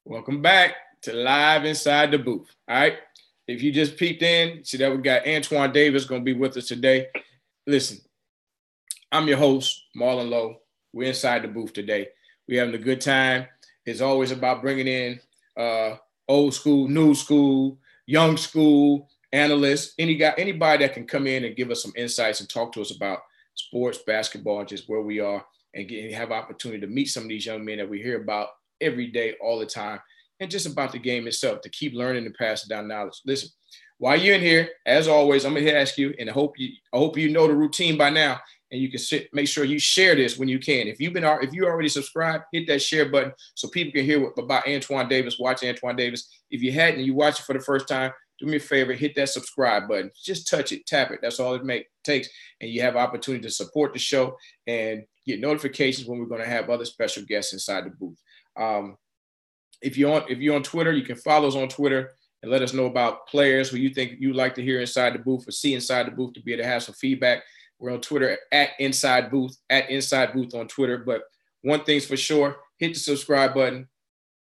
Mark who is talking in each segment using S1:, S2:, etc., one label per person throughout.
S1: Welcome back to Live Inside the Booth. All right. If you just peeped in, see that we got Antoine Davis going to be with us today. Listen, I'm your host, Marlon Lowe. We're inside the booth today. We're having a good time. It's always about bringing in old school, new school, young school analysts, anybody that can come in and give us some insights and talk to us about sports, basketball, and just where we are, and have opportunity to meet some of these young men that we hear about every day, all the time, and just about the game itself, to keep learning and passing down knowledge. Listen, while you're in here, as always, I'm going to ask you, and I hope you know the routine by now, and you can make sure you share this when you can. If you already subscribed, hit that share button so people can hear about Antoine Davis, watch Antoine Davis. If you hadn't and you watch it for the first time, do me a favor, hit that subscribe button. Just touch it, tap it. That's all it takes, and you have opportunity to support the show and get notifications when we're going to have other special guests inside the booth. If you're on Twitter, you can follow us on Twitter and let us know about players who you think you'd like to hear inside the booth or see inside the booth, to be able to have some feedback. We're on Twitter at Inside Booth on Twitter. But one thing's for sure, hit the subscribe button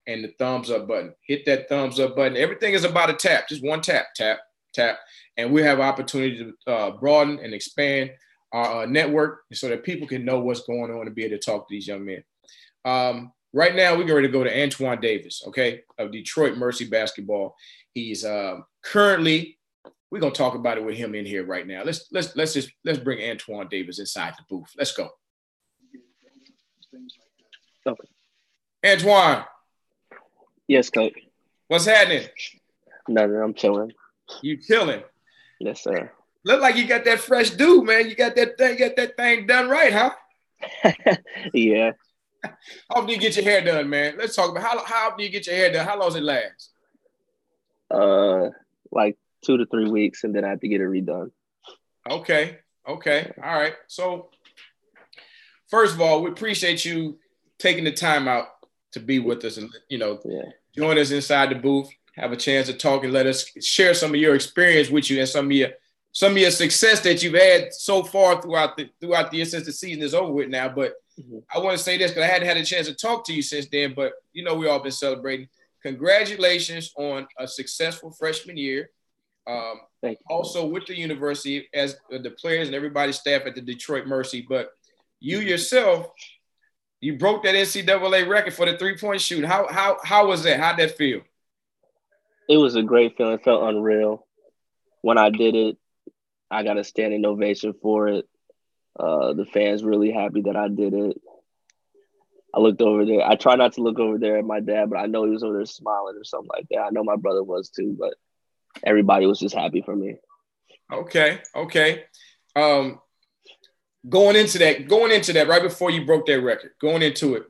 S1: and the thumbs up button. Hit that thumbs up button. Everything is about a tap, just one tap, tap, tap. And we have opportunity to broaden and expand our network so that people can know what's going on and be able to talk to these young men. Right now, we're ready to go to Antoine Davis, okay, of Detroit Mercy Basketball. He's currently, we're gonna talk about it with him in here right now. Let's bring Antoine Davis inside the booth. Let's go.
S2: Okay.
S1: Antoine.
S2: Yes, coach.
S1: What's happening?
S2: Nothing. I'm chilling.
S1: You chilling?
S2: Yes, sir.
S1: Look like you got that fresh dew, man. You got that thing done right, huh?
S2: Yeah.
S1: How often do you get your hair done, man? Let's talk about how often do you get your hair done? How long does it last?
S2: Like 2 to 3 weeks, and then I have to get it redone.
S1: Okay. All right. So, first of all, we appreciate you taking the time out to be with us and, join us inside the booth, have a chance to talk and let us share some of your experience with you and some of your success that you've had so far throughout the year, since the season is over with now. But I want to say this because I hadn't had a chance to talk to you since then, but we all been celebrating. Congratulations on a successful freshman year.
S2: Thank you.
S1: Also with the university as the players and everybody's staff at the Detroit Mercy. But you yourself, you broke that NCAA record for the 3-point shoot. How was that? How'd that feel?
S2: It was a great feeling. It felt unreal. When I did it, I got a standing ovation for it. The fans really happy that I did it. I looked over there. I try not to look over there at my dad, but I know he was over there smiling or something like that. I know my brother was too, but everybody was just happy for me.
S1: Okay. Going into that, right before you broke that record, going into it,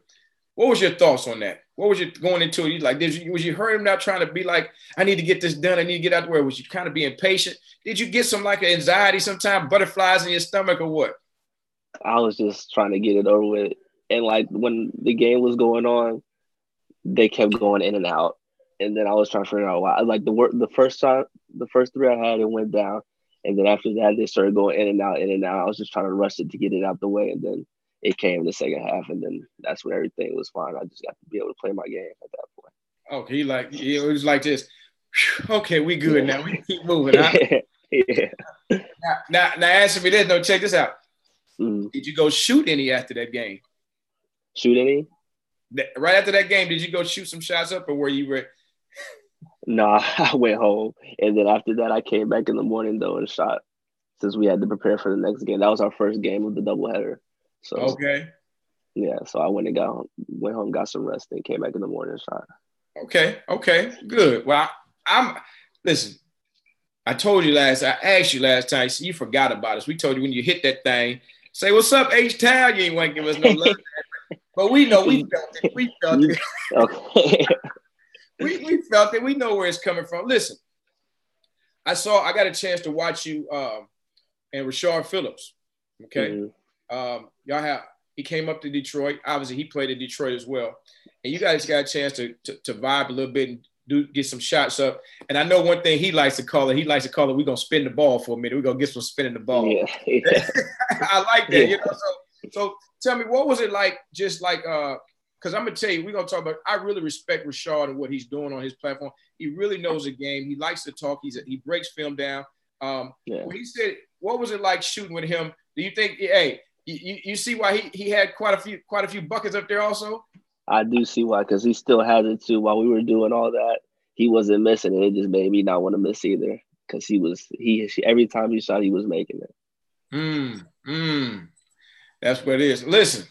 S1: what was your thoughts on that? What was your going into it? Was you hurting out trying to be like, I need to get this done. I need to get out the way. Was you kind of being patient? Did you get some like anxiety sometimes, butterflies in your stomach or what?
S2: I was just trying to get it over with. And like when the game was going on, they kept going in and out. And then I was trying to figure out why. Like the first 3 I had, it went down. And then after that, they started going in and out, in and out. I was just trying to rush it to get it out the way. And then it came in the second half. And then that's when everything was fine. I just got to be able to play my game at that point.
S1: Okay, it was like this. Okay, we good now. We can keep moving, huh?
S2: Yeah.
S1: Now answer me this. No, check this out.
S2: Mm.
S1: Did you go shoot any after that game?
S2: Shoot any?
S1: Right after that game, did you go shoot some shots up, or were you?
S2: No, I went home, and then after that, I came back in the morning though and shot. Since we had to prepare for the next game, that was our first game of the doubleheader. So
S1: okay,
S2: yeah. So I went home, got some rest, and came back in the morning and shot.
S1: Okay, good. Well, listen. I asked you last time. So you forgot about us. We told you when you hit that thing, say what's up, H-Town. You ain't want to give us no love, but we know we felt it. We felt it.
S2: Okay.
S1: we felt it. We know where it's coming from. Listen, I got a chance to watch you and Rashard Phillips. Okay, he came up to Detroit. Obviously, he played in Detroit as well, and you guys got a chance to vibe a little bit and get some shots up. And I know one thing he likes to call it. We're gonna spin the ball for a minute. We're gonna get some spinning the ball.
S2: Yeah.
S1: I like that. So tell me, what was it like? Just like because I'm gonna tell you, we're gonna talk about. I really respect Rashard and what he's doing on his platform. He really knows the game. He likes to talk. He breaks film down. When he said, "What was it like shooting with him?" Do you think, hey, you see why he had quite a few buckets up there also?
S2: I do see why, because he still has it too. While we were doing all that, he wasn't missing it. It just made me not want to miss either, because every time he shot, he was making it.
S1: That's what it is. Listen,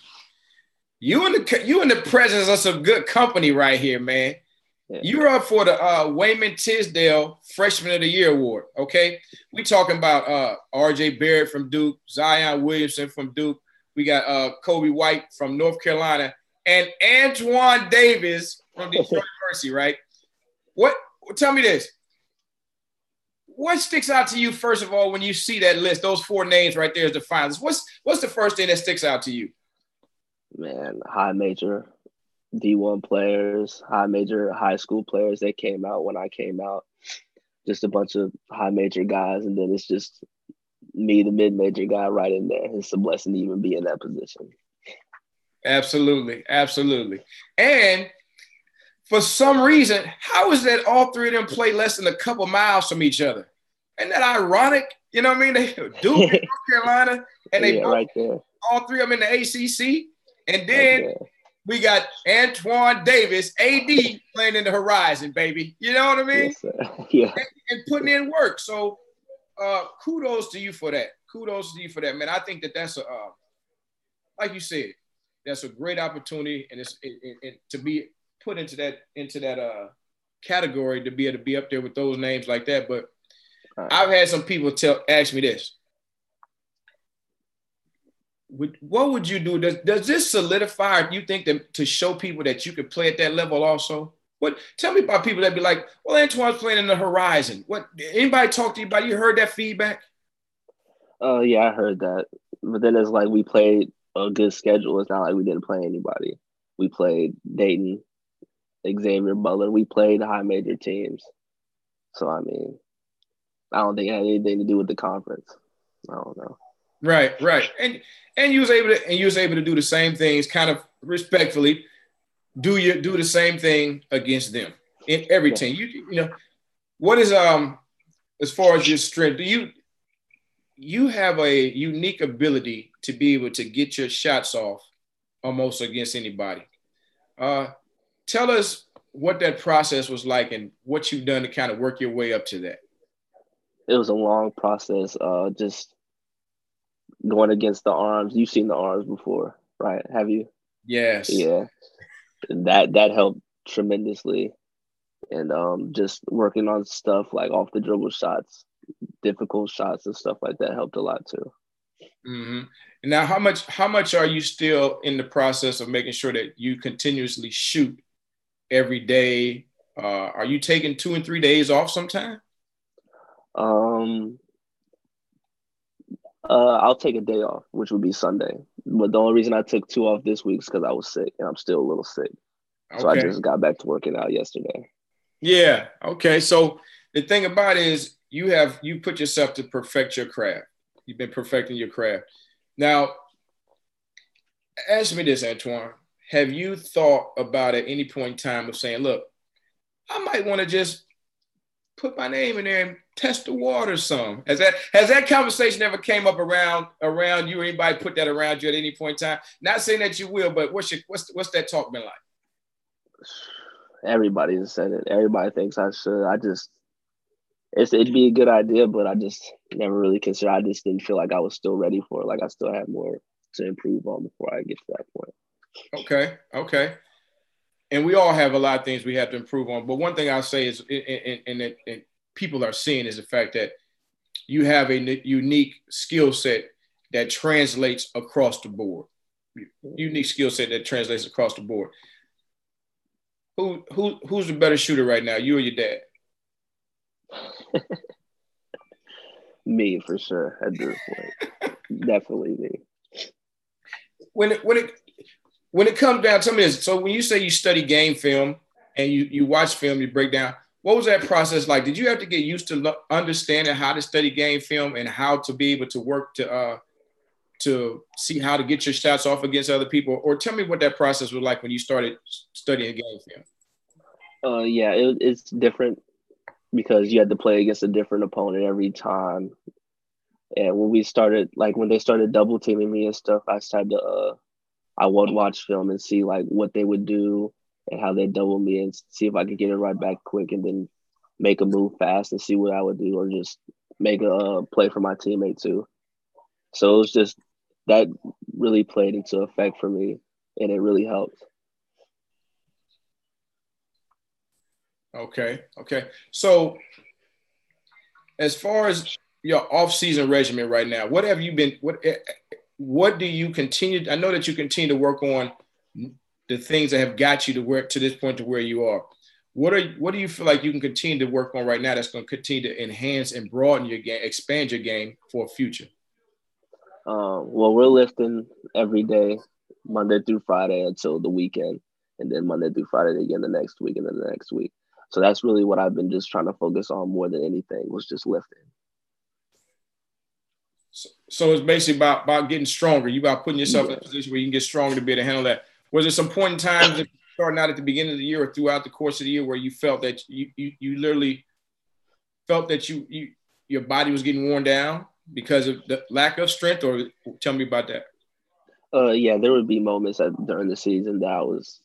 S1: you in the presence of some good company right here, man. Yeah. You're up for the Wayman Tisdale Freshman of the Year Award, okay? We talking about R.J. Barrett from Duke, Zion Williamson from Duke. We got Kobe White from North Carolina, and Antoine Davis from Detroit University, right? Tell me this. What sticks out to you, first of all, when you see that list, those 4 names right there as the finalists? What's the first thing that sticks out to you?
S2: Man, high major D1 players, high major high school players that came out when I came out. Just a bunch of high major guys, and then it's just me, the mid-major guy, right in there. It's a blessing to even be in that position.
S1: Absolutely. And for some reason, how is that all 3 of them play less than a couple miles from each other? Isn't that ironic? You know what I mean? They Duke in North Carolina, and they both,
S2: right there.
S1: All 3 of them in the ACC. And then we got Antoine Davis, AD, playing in the Horizon, baby. You know what I mean?
S2: Yes, sir. Yeah.
S1: And putting in work. So kudos to you for that. Man. I think that's like you said, that's a great opportunity, and it's to be put into that category, to be able to be up there with those names like that. But I've had some people ask me this. What would you do? Does this solidify, you think, to show people that you could play at that level also? Tell me about people that be like, well, Antoine's playing in the Horizon. Anybody talk to you about? You heard that feedback?
S2: Yeah, I heard that. But then it's like we played a good schedule. It's not like we didn't play anybody. We played Dayton, Xavier, Butler. We played high major teams. So I mean, I don't think it had anything to do with the conference. I don't know.
S1: Right. And you was able to do the same things, kind of respectfully. Do the same thing against them in every team. You know, what is as far as your strength? Do you have a unique ability to be able to get your shots off almost against anybody? Tell us what that process was like and what you've done to kind of work your way up to that.
S2: It was a long process. Just going against the arms. You've seen the arms before, right? Have you?
S1: Yes.
S2: Yeah. That helped tremendously. And just working on stuff like off the dribble shots, difficult shots and stuff like that helped a lot too.
S1: Mm-hmm. Now, how much are you still in the process of making sure that you continuously shoot every day? Are you taking 2 and 3 days off sometime?
S2: I'll take a day off, which would be Sunday. But the only reason I took 2 off this week is because I was sick, and I'm still a little sick. Okay. So I just got back to working out yesterday.
S1: Yeah. Okay. So the thing about it is you put yourself to perfect your craft. You've been perfecting your craft. Now, ask me this, Antoine. Have you thought about at any point in time of saying, look, I might want to just put my name in there and test the water some? Has that conversation ever came up around you, or anybody put that around you at any point in time? Not saying that you will, but what's that talk been like?
S2: Everybody has said it. Everybody thinks I should. It'd be a good idea, but I just never really considered. I just didn't feel like I was still ready for it. Like I still had more to improve on before I get to that point.
S1: Okay. And we all have a lot of things we have to improve on. But one thing I'll say is, and people are seeing, is the fact that you have a unique skill set that translates across the board. Unique skill set that translates across the board. Who's the better shooter right now, you or your dad?
S2: Me, for sure, at this point. Definitely me.
S1: When it comes down, tell me this. So when you say you study game film and you watch film, you break down, what was that process like? Did you have to get used to understanding how to study game film and how to be able to work to to see how to get your shots off against other people? Or tell me what that process was like when you started studying game film.
S2: Yeah, it's different because you had to play against a different opponent every time. And when they started double teaming me and stuff, I started to I would watch film and see like what they would do and how they double me and see if I could get it right back quick and then make a move fast and see what I would do or just make a play for my teammate too. So it was just that really played into effect for me and it really helped.
S1: Okay. So as far as your off-season regimen right now, what have you been? What do you continue? I know that you continue to work on the things that have got you to this point to where you are. What do you feel like you can continue to work on right now that's going to continue to enhance and broaden your game, expand your game for a future?
S2: Well, we're lifting every day, Monday through Friday until the weekend, and then Monday through Friday again the next week and then the next week. So that's really what I've been just trying to focus on more than anything was just lifting.
S1: So it's basically about getting stronger. You about putting yourself in a position where you can get stronger to be able to handle that. Was there some point in time, starting out at the beginning of the year or throughout the course of the year, where you felt that you literally felt that your body was getting worn down because of the lack of strength? Or tell me about that.
S2: Yeah, there would be moments during the season that I was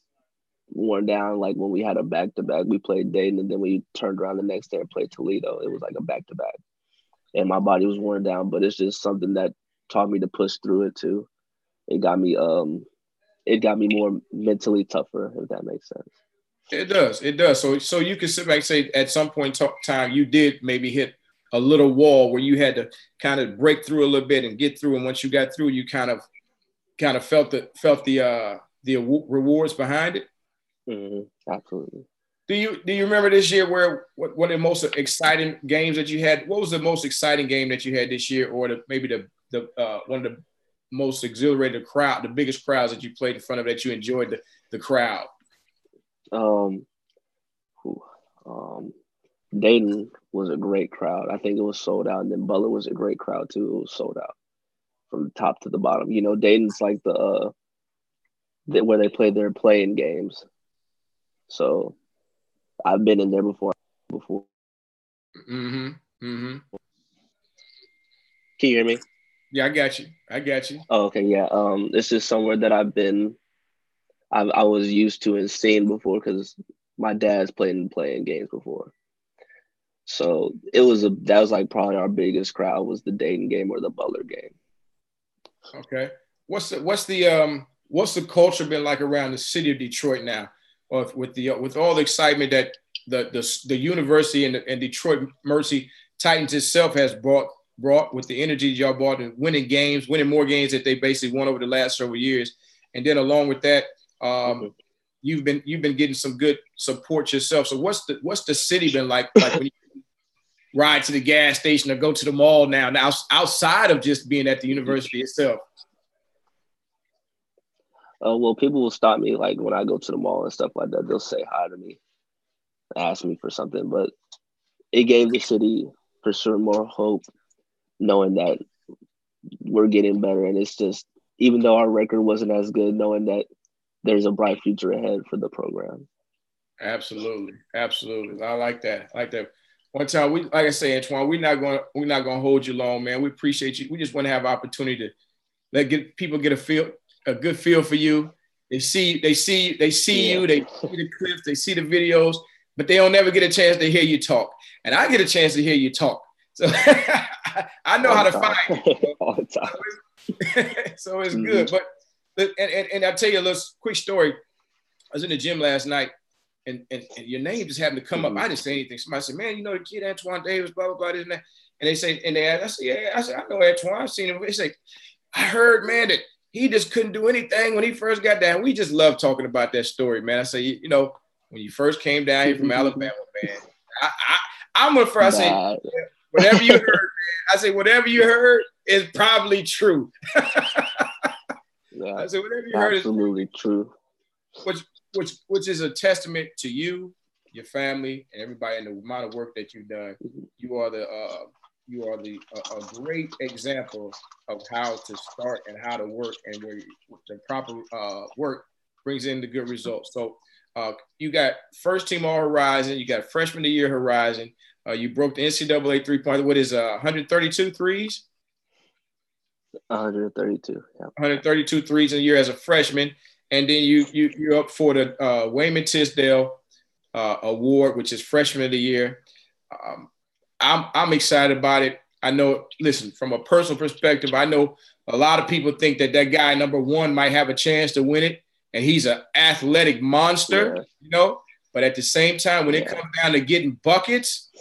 S2: worn down. Like when we had a back-to-back, we played Dayton, and then we turned around the next day and played Toledo. It was like a back-to-back. And my body was worn down, but it's just something that taught me to push through it too. It got me more mentally tougher, if that makes sense.
S1: It does. So you can sit back and say at some point in time you did maybe hit a little wall where you had to kind of break through a little bit and get through. And once you got through, you kind of felt the rewards behind it.
S2: Mm-hmm. Absolutely.
S1: Do you remember this year where one of the most exciting games that you had? What was the most exciting game that you had this year, or maybe the one of the most exhilarated crowd, the biggest crowds that you played in front of that you enjoyed the crowd?
S2: Dayton was a great crowd. I think it was sold out, and then Butler was a great crowd too. It was sold out from the top to the bottom. You know, Dayton's like where they play their playing games. So I've been in there before.
S1: Mm-hmm. Mm-hmm.
S2: Can you hear me?
S1: Yeah, I got you.
S2: Oh, okay, yeah. It's just somewhere that I was used to and seen before because my dad's playing games before. So that was like probably our biggest crowd was the Dayton game or the Butler game.
S1: Okay. What's the culture been like around the city of Detroit now, with all the excitement that the university and Detroit Mercy Titans itself has brought with the energy y'all brought in winning more games that they basically won over the last several years, and then along with that, you've been getting some good support yourself. So what's the city been like when you ride to the gas station or go to the mall now outside of just being at the university itself?
S2: Well, people will stop me like when I go to the mall and stuff like that. They'll say hi to me, ask me for something, but it gave the city for sure more hope knowing that we're getting better. And it's just, even though our record wasn't as good, knowing that there's a bright future ahead for the program.
S1: Absolutely. I like that. One time, like I say, Antoine, we're not going to hold you long, man. We appreciate you. We just want to have opportunity to let people get a good feel for you. They see you, they see the clips, they see the videos, but they don't ever get a chance to hear you talk. And I get a chance to hear you talk. So I know how to find you.
S2: All the time.
S1: So it's good. But and I'll tell you a little quick story. I was in the gym last night and your name just happened to come up. I didn't say anything. Somebody said, man, you know the kid Antoine Davis, blah, blah, blah, this and that. And they asked, I said, yeah. I said, I know Antoine. I've seen him. They say, I heard, man, that he just couldn't do anything when he first got down. We just love talking about that story, man. I say, you know, when you first came down here from Alabama, man, I'm gonna first say, whatever you heard, man. I say, whatever you heard is probably true.
S2: Yeah,
S1: I said, whatever you heard is
S2: absolutely true.
S1: Which is a testament to you, your family, and everybody, and the amount of work that you've done. You are you are a great example of how to start and how to work, and where the proper work brings in the good results. So you got first team all Horizon, you got freshman of the year Horizon. You broke the NCAA 3-point. What is 132 threes?
S2: 132. Yeah.
S1: 132 threes in a year as a freshman, and then you're up for the Wayman Tisdale award, which is freshman of the year. I'm excited about it. I know, listen, from a personal perspective, I know a lot of people think that guy number one might have a chance to win it, and he's an athletic monster, but at the same time, when it comes down to getting buckets,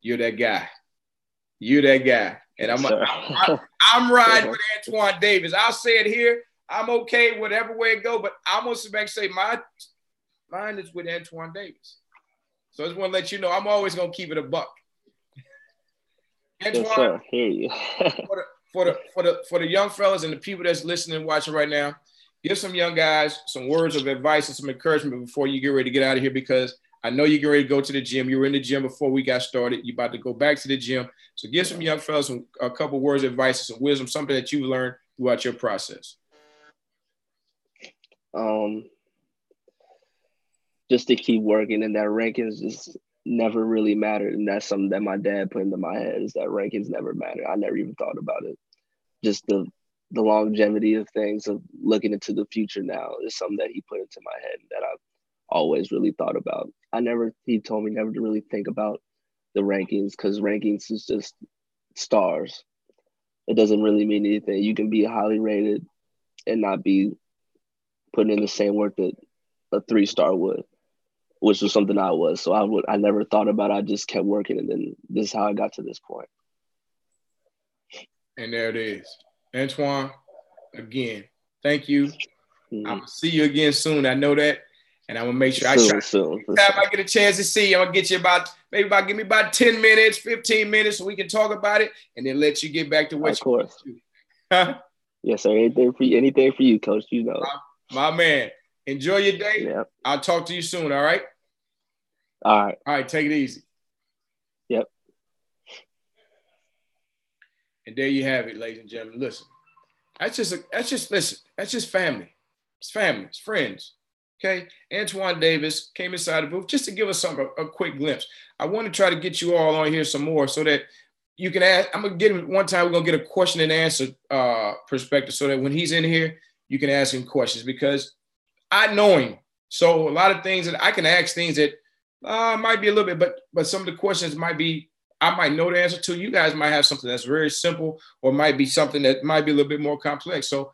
S1: you're that guy. You're that guy. And I'm riding with Antoine Davis. I'll say it here. I'm okay whatever way it go, but I'm going to sit back and say mine is with Antoine Davis. So I just want to let you know I'm always going to keep it a buck. Antoine,
S2: yes, sir. Hear you.
S1: for the young fellas and the people that's listening and watching right now, give some young guys some words of advice and some encouragement before you get ready to get out of here, because I know you get ready to go to the gym. You were in the gym before we got started. You're about to go back to the gym. So give some young fellas a couple words of advice and some wisdom, something that you've learned throughout your process.
S2: Just to keep working, and that rankings just never really mattered. And that's something that my dad put into my head, is that rankings never matter. I never even thought about it. Just the longevity of things, of looking into the future now, is something that he put into my head that I've always really thought about. He told me never to really think about the rankings, because rankings is just stars. It doesn't really mean anything. You can be highly rated and not be putting in the same work that a 3-star would, which was something I was. So I never thought about it. I just kept working, and then this is how I got to this point.
S1: And there it is. Antoine, again, thank you. I'm going to see you again soon. I know that. And I'm going to make sure
S2: soon.
S1: I get a chance to see you, I'm going to get you give me about 10 minutes, 15 minutes, so we can talk about it, and then let you get back to what you do.
S2: Yes, sir. Anything for you, Coach. You know.
S1: My man. Enjoy your day.
S2: Yep.
S1: I'll talk to you soon, all right?
S2: All right.
S1: All right, take it easy.
S2: Yep.
S1: And there you have it, ladies and gentlemen. Listen, that's just family. It's family. It's friends. Okay? Antoine Davis came inside the booth just to give us a quick glimpse. I want to try to get you all on here some more so that you can ask. I'm going to get him one time. We're going to get a question and answer perspective, so that when he's in here, you can ask him questions, because I know him. So a lot of things that I can ask, things that might be a little bit, but some of the questions might be, I might know the answer to. You guys might have something that's very simple, or might be something that might be a little bit more complex. So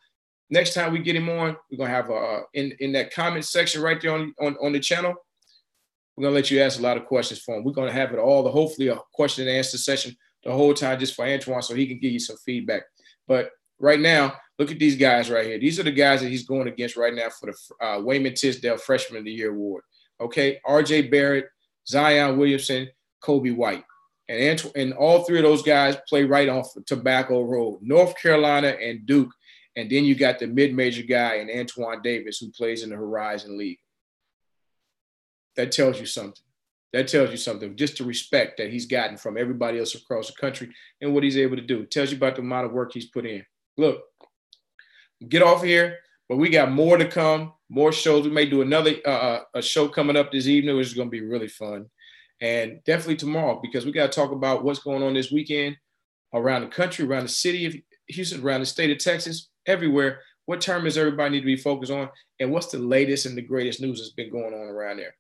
S1: next time we get him on, we're going to have in that comment section right there on the channel, we're going to let you ask a lot of questions for him. We're going to have it hopefully a question and answer session the whole time just for Antoine, so he can give you some feedback. But right now, look at these guys right here. These are the guys that he's going against right now for the Wayman Tisdale Freshman of the Year Award. Okay, R.J. Barrett, Zion Williamson, Kobe White. And all three of those guys play right off Tobacco Road, North Carolina and Duke. And then you got the mid-major guy in Antoine Davis, who plays in the Horizon League. That tells you something. Just the respect that he's gotten from everybody else across the country and what he's able to do. It tells you about the amount of work he's put in. Look, get off here, but we got more to come, more shows. We may do another a show coming up this evening, which is going to be really fun. And definitely tomorrow, because we got to talk about what's going on this weekend around the country, around the city of Houston, around the state of Texas, everywhere. What tournaments everybody need to be focused on, and what's the latest and the greatest news that's been going on around there.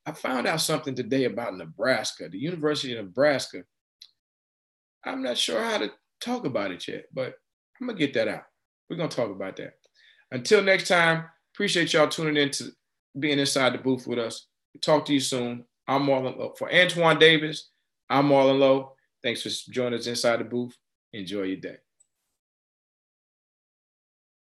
S1: I found out something today about Nebraska, the University of Nebraska. I'm not sure how to talk about it yet, but I'm going to get that out. We're going to talk about that. Until next time, appreciate y'all tuning in to being inside the booth with us. Talk to you soon. I'm Marlon Lowe. For Antoine Davis, I'm Marlon Lowe. Thanks for joining us inside the booth. Enjoy your day.